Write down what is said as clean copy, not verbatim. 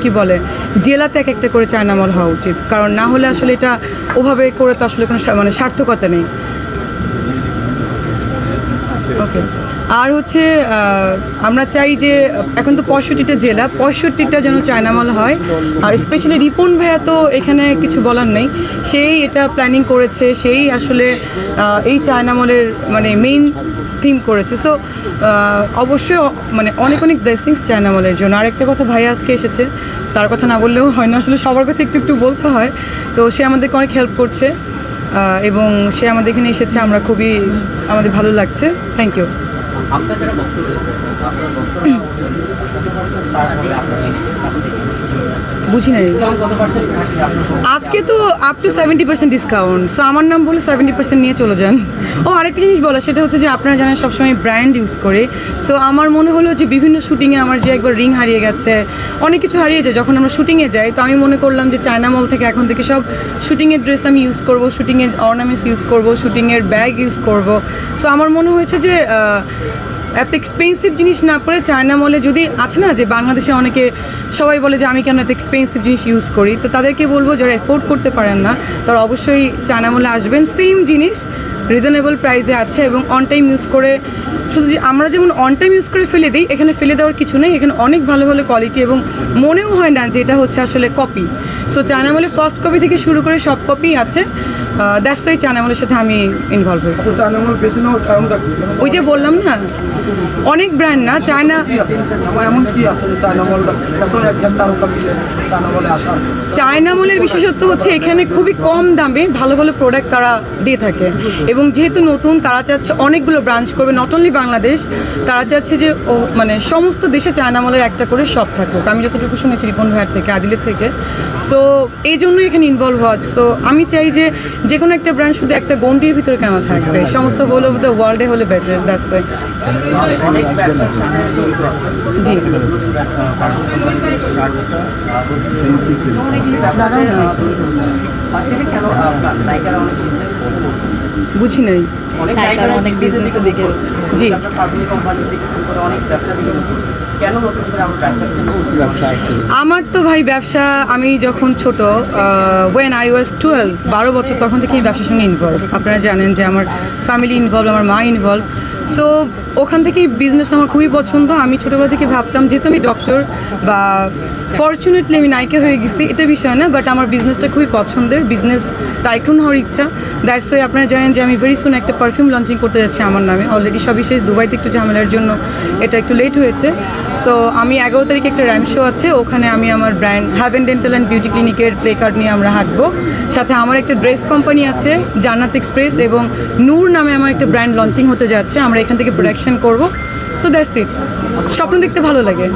কি বলে জেলাতে এক একটা করে চায়না মল হওয়া উচিত, কারণ না হলে আসলে এটা ওভাবে করে তো আসলে কোনো মানে সার্থকতা নেই। ওকে, আর হচ্ছে আমরা চাই যে এখন তো 65টা জেলা, 65টা যেন চায়না মল হয়। আর স্পেশালি রিপন ভাইয়া তো এখানে কিছু বলার নেই, সেই এটা প্ল্যানিং করেছে, সেই আসলে এই চায়না মলের মানে মেইন থিম করেছে। সো অবশ্যই মানে অনেক অনেক ব্লেসিংস চায়না মলের জন্য। আর একটা কথা, ভাইয়া আজকে এসেছে, তার কথা না বললেও হয় না, আসলে সবার কথা একটু একটু বলতে হয়। তো সে আমাদেরকে অনেক হেল্প করছে এবং সে আমাদের এখানে এসেছে, আমরা খুবই আমাদের ভালো লাগছে। Thank you. বুঝি নাই, আজকে তো আপ টু 70% ডিসকাউন্ট। সো আমার নাম বলে 70% নিয়ে চলে যান। ও আরেকটা জিনিস বলা, সেটা হচ্ছে যে আপনারা জানেন সবসময় ব্র্যান্ড ইউজ করে। সো আমার মনে হলো যে বিভিন্ন শুটিংয়ে আমার যে একবার রিং হারিয়ে গেছে, অনেক কিছু হারিয়ে যায় যখন আমরা শুটিংয়ে যাই, তো আমি মনে করলাম যে চায়না মল থেকে এখন থেকে সব শুটিংয়ের ড্রেস আমি ইউজ করব, শুটিংয়ের অর্নামেন্টস ইউজ করব, শুটিংয়ের ব্যাগ ইউজ করব। সো আমার মনে হয়েছে যে এত এক্সপেন্সিভ জিনিস না পরে চায়না মলে যদি আছে না, যে বাংলাদেশে অনেকে সবাই বলে যে আমি কেন এত এক্সপেন্সিভ জিনিস ইউজ করি, তো তাদেরকে বলবো যারা এফোর্ড করতে পারেন না তারা অবশ্যই চায়না মলে আসবেন। সেম জিনিস রিজনেবল প্রাইসে আছে এবং অন টাইম ইউজ করে, শুধু যে আমরা যেমন অন টাইম ইউজ করে ফেলে দিই, এখানে ফেলে দেওয়ার কিছু নেই। এখানে অনেক ভালো ভালো কোয়ালিটি এবং মনেও হয় না যে এটা হচ্ছে আসলে কপি। সো চায়না মলে ফার্স্ট কপি থেকে শুরু করে সব কপি আছে। দ্যাটস ওয়াই চায়না মলের সাথে আমি ইনভলভ হয়েছি। ওই যে বললাম না, অনেক ব্র্যান্ড না চায়না, চায়না মলের বিশেষত্ব হচ্ছে এখানে খুবই কম দামে ভালো ভালো প্রোডাক্ট তারা দিয়ে থাকে এবং যেহেতু নতুন তারা চাচ্ছে অনেকগুলো ব্রাঞ্চ করবে, নট অনলি বাংলাদেশ, তারা চাচ্ছে যে মানে সমস্ত দেশে চায়না মলের একটা করে শপ থাকুক। আমি যতটুকু শুনেছি রিপন ভাইয়ের থেকে, আদিলের থেকে। সো এই জন্যই এখানে ইনভলভ হওয়া। সো আমি চাই যে যে কোনো একটা ব্র্যান্ড শুধু একটা গন্ডির ভিতরে কেন থাকবে, সমস্ত হোল ওভার দ্য ওয়ার্ল্ডে হলে বেটার। That's why. জি, বুঝি নাই। জি, আমার তো ভাই ব্যবসা, আমি যখন ছোট ওয়েন আই ওয়াজ 12 বছর, তখন থেকে আমি ব্যবসার সঙ্গে ইনভলভ। আপনারা জানেন যে আমার ফ্যামিলি ইনভলভ, আমার মা ইনভলভ। সো ওখান থেকেই বিজনেস আমার খুবই পছন্দ। আমি ছোটোবেলা থেকে ভাবতাম যেহেতু আমি ডক্টর বা ফরচুনেটলি আমি নায়িকা হয়ে গেছি, এটা বিষয় না, বাট আমার বিজনেসটা খুবই পছন্দের, বিজনেস টাইকুন হওয়ার ইচ্ছা। দ্যাটস ওয়াই আপনারা জানেন যে আমি ভেরি সুন একটা পারফিউম লঞ্চিং করতে যাচ্ছি আমার নামে। অলরেডি সবই শেষ, দুবাইতে একটু ঝামেলার জন্য এটা একটু লেট হয়েছে। সো আমি 11 তারিখে একটা র্যাম্প শো আছে, ওখানে আমি আমার brand Haven dental and beauty ক্লিনিকের প্লে কার্ড নিয়ে আমরা হাঁটবো। সাথে আমার একটা ড্রেস কোম্পানি আছে জান্নাত এক্সপ্রেস, এবং নূর নামে আমার একটা ব্র্যান্ড লঞ্চিং হতে যাচ্ছে, আমরা এখান থেকে প্রোডাকশন করবো। So that's it. স্বপ্ন দেখতে ভালো লাগে।